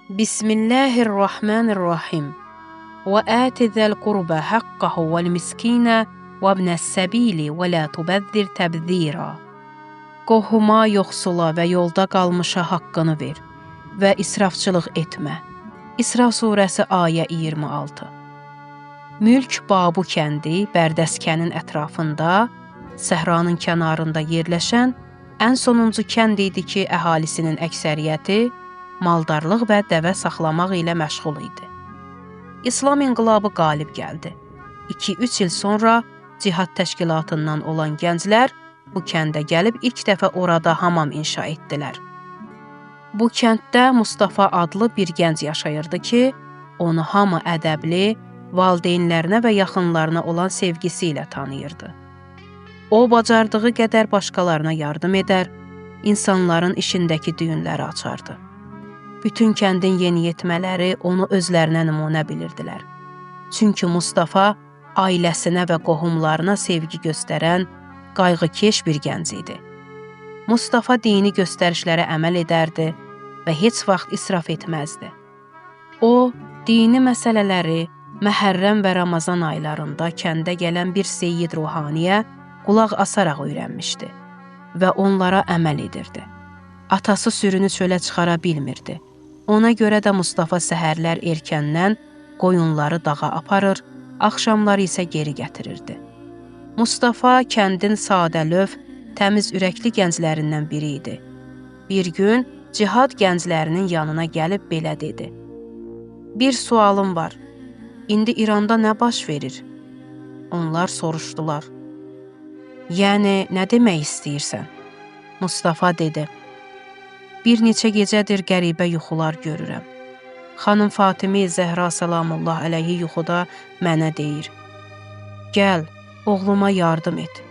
Bismillahirrahmanirrahim. Və ati zəl qurbə haqqahu vəl miskinə və ibnəs səbili və la tubəzzir təbzira. Qohuma, yoxsula və yolda qalmışa haqqını ver və israfçılıq etmə. İsra surəsi ayə 26. Mülk Babu kəndi Bərdəskənin ətrafında, səhranın kənarında yerləşən ən sonuncu kənd idi ki, əhalisinin əksəriyyəti maldarlıq və dəvə saxlamaq ilə məşğul idi. İslam inqilabı qalib gəldi. 2-3 il sonra cihad təşkilatından olan gənclər bu kəndə gəlib ilk dəfə orada hamam inşa etdilər. Bu kənddə Mustafa adlı bir gənc yaşayırdı ki, onu hamı ədəbli, valideynlərinə və yaxınlarına olan sevgisi ilə tanıyırdı. O, bacardığı qədər başqalarına yardım edər, insanların işindəki düyünləri açardı. Bütün kəndin yeniyetmələri onu özlərinə nümunə bilirdilər. Çünki Mustafa ailəsinə və qohumlarına sevgi göstərən, qayğıkeş bir gənc idi. Mustafa dini göstərişlərə əməl edərdi və heç vaxt israf etməzdi. O, dini məsələləri Məhərrəm və Ramazan aylarında kəndə gələn bir seyyid ruhaniyə qulaq asaraq öyrənmişdi və onlara əməl edirdi. Atası sürünü çölə çıxara bilmirdi. Ona görə də Mustafa səhərlər erkəndən qoyunları dağa aparır, axşamlar isə geri gətirirdi. Mustafa kəndin sadəlöv, təmiz ürəkli gənclərindən biri idi. Bir gün cihad gənclərinin yanına gəlib belə dedi: "Bir sualım var. İndi İranda nə baş verir?" Onlar soruşdular. "Yəni, nə demək istəyirsən?" Mustafa dedi: "Bir neçə gecədir qəribə yuxular görürəm. Xanım Fatimi Zəhra salamullah əleyhi yuxuda mənə deyir: Gəl, oğluma yardım et.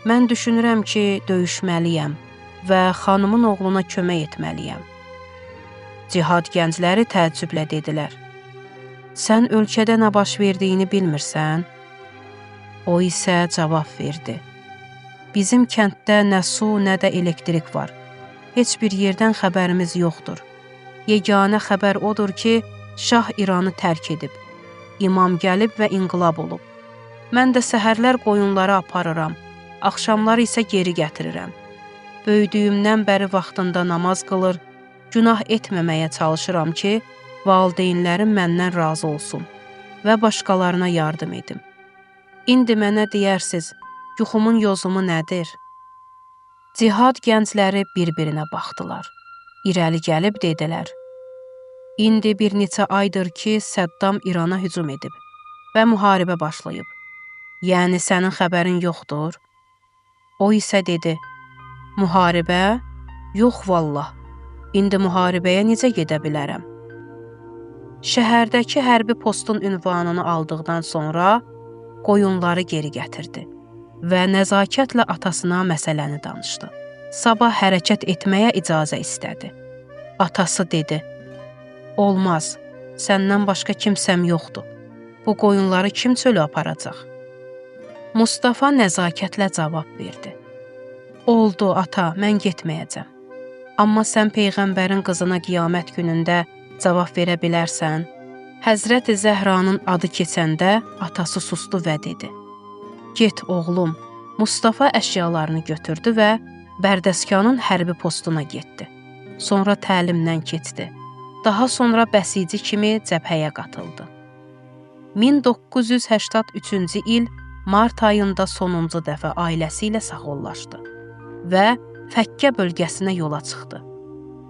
Mən düşünürəm ki, döyüşməliyəm və xanımın oğluna kömək etməliyəm." Cihad gəncləri təəccüblə dedilər: "Sən ölkədə nə baş verdiyini bilmirsən?" O isə cavab verdi: "Bizim kənddə nə su, nə də elektrik var. Heç bir yerdən xəbərimiz yoxdur. Yeganə xəbər odur ki, Şah İranı tərk edib. İmam gəlib və inqilab olub. Mən də səhərlər qoyunları aparıram, axşamlar isə geri gətirirəm. Böyüdüyümdən bəri vaxtında namaz qılır, günah etməməyə çalışıram ki, valideynlərim məndən razı olsun və başqalarına yardım edim. İndi mənə deyərsiz, yuxumun yozumu nədir?" Cihad gəncləri bir-birinə baxdılar. İrəli gəlib dedilər: "İndi bir neçə aydır ki, Səddam İrana hücum edib və müharibə başlayıb. Yəni sənin xəbərin yoxdur?" O isə dedi: "Müharibə? Yox vallah. İndi müharibəyə necə gedə bilərəm?" Şəhərdəki hərbi postun ünvanını aldıqdan sonra qoyunları geri gətirdi və nəzakətlə atasına məsələni danışdı. Sabah hərəkət etməyə icazə istədi. Atası dedi: "Olmaz, səndən başqa kimsəm yoxdur. Bu qoyunları kim çölə aparacaq?" Mustafa nəzakətlə cavab verdi: "Oldu, ata, mən getməyəcəm. Amma sən Peyğəmbərin qızına qiyamət günündə cavab verə bilərsən?" Həzrəti Zəhranın adı keçəndə atası sustu və dedi: "Get, oğlum." Mustafa əşyalarını götürdü və Bərdəskanın hərbi postuna getdi. Sonra təlimdən keçdi. Daha sonra bəsici kimi cəbhəyə qatıldı. 1983-cü il mart ayında sonuncu dəfə ailəsi ilə sağollaşdı və Fəkkə bölgəsinə yola çıxdı.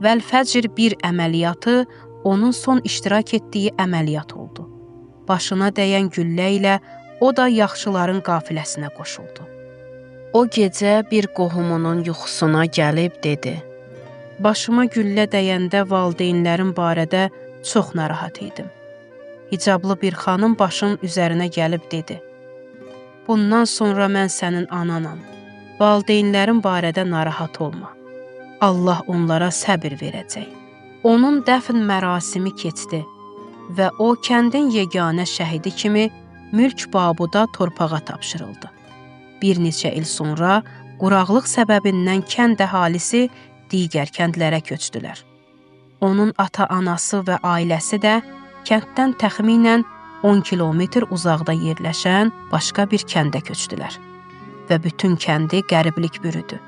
Vəl-Fəcr bir əməliyyatı onun son iştirak etdiyi əməliyyat oldu. Başına dəyən güllə ilə o da yaxşıların qafiləsinə qoşuldu. O gecə bir qohumunun yuxusuna gəlib dedi: "Başıma güllə dəyəndə valideynlərim barədə çox narahat idim. Hicablı bir xanım başın üzərinə gəlib dedi: Bundan sonra mən sənin ananam. Valideynlərim barədə narahat olma. Allah onlara səbir verəcək." Onun dəfn mərasimi keçdi və o kəndin yeganə şəhidi kimi mülk Babuda torpağa tapşırıldı. Bir neçə il sonra quraqlıq səbəbindən kənd əhalisi digər kəndlərə köçdülər. Onun ata-anası və ailəsi də kənddən təxminən 10 kilometr uzaqda yerləşən başqa bir kəndə köçdülər və bütün kəndi qəriblik bürüdü.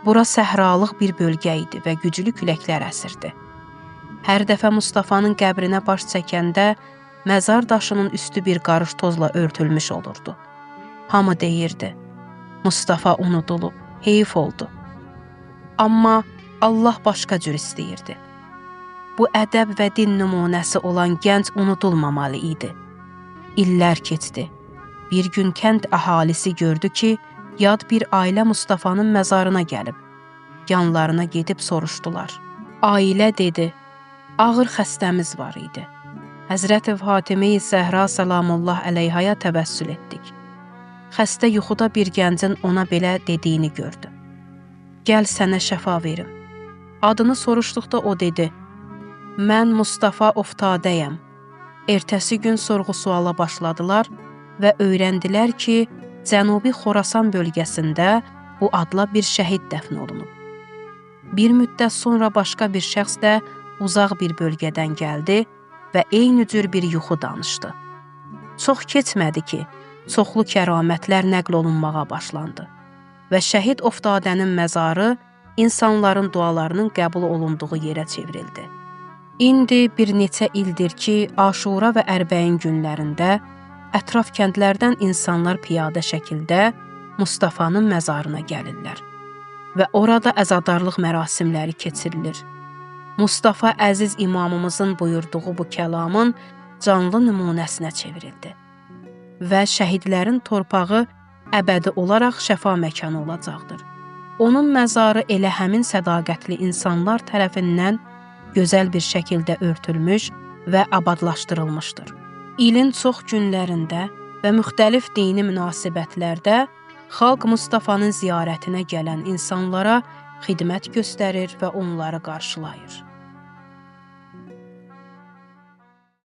Bura səhralıq bir bölgə idi və güclü küləklər əsirdi. Hər dəfə Mustafanın qəbrinə baş çəkəndə məzar daşının üstü bir qarış tozla örtülmüş olurdu. Hamı deyirdi, Mustafa unudulub, heyif oldu. Amma Allah başqa cür istəyirdi. Bu ədəb və din nümunəsi olan gənc unudulmamalı idi. İllər keçdi. Bir gün kənd əhalisi gördü ki, yad bir ailə Mustafanın məzarına gəlib. Yanlarına gedib soruşdular. Ailə dedi, ağır xəstəmiz var idi. Həzrət-i Fatimə-i Zəhra salamullah əleyhaya təvəssül etdik. Xəstə yuxuda bir gəncin ona belə dediyini gördü. Gəl sənə şəfa verim. Adını soruşduqda o dedi, mən Mustafa Oftadəyəm. Ertəsi gün sorğu-suala başladılar və öyrəndilər ki, Cənubi Xorasan bölgəsində bu adla bir şəhid dəfn olunub. Bir müddət sonra başqa bir şəxs də uzaq bir bölgədən gəldi və eyni cür bir yuxu danışdı. Çox keçmədi ki, çoxlu kəramətlər nəql olunmağa başlandı və şəhid Oftadənin məzarı insanların dualarının qəbul olunduğu yerə çevrildi. İndi bir neçə ildir ki, Aşura və Ərbəyin günlərində ətraf kəndlərdən insanlar piyada şəkildə Mustafanın məzarına gəlirlər və orada əzadarlıq mərasimləri keçirilir. Mustafa əziz imamımızın buyurduğu bu kəlamın canlı nümunəsinə çevrildi və şəhidlərin torpağı əbədi olaraq şəfa məkanı olacaqdır. Onun məzarı elə həmin sədaqətli insanlar tərəfindən gözəl bir şəkildə örtülmüş və abadlaşdırılmışdır. İlin çox günlərində və müxtəlif dini münasibətlərdə xalq Mustafanın ziyarətinə gələn insanlara xidmət göstərir və onları qarşılayır.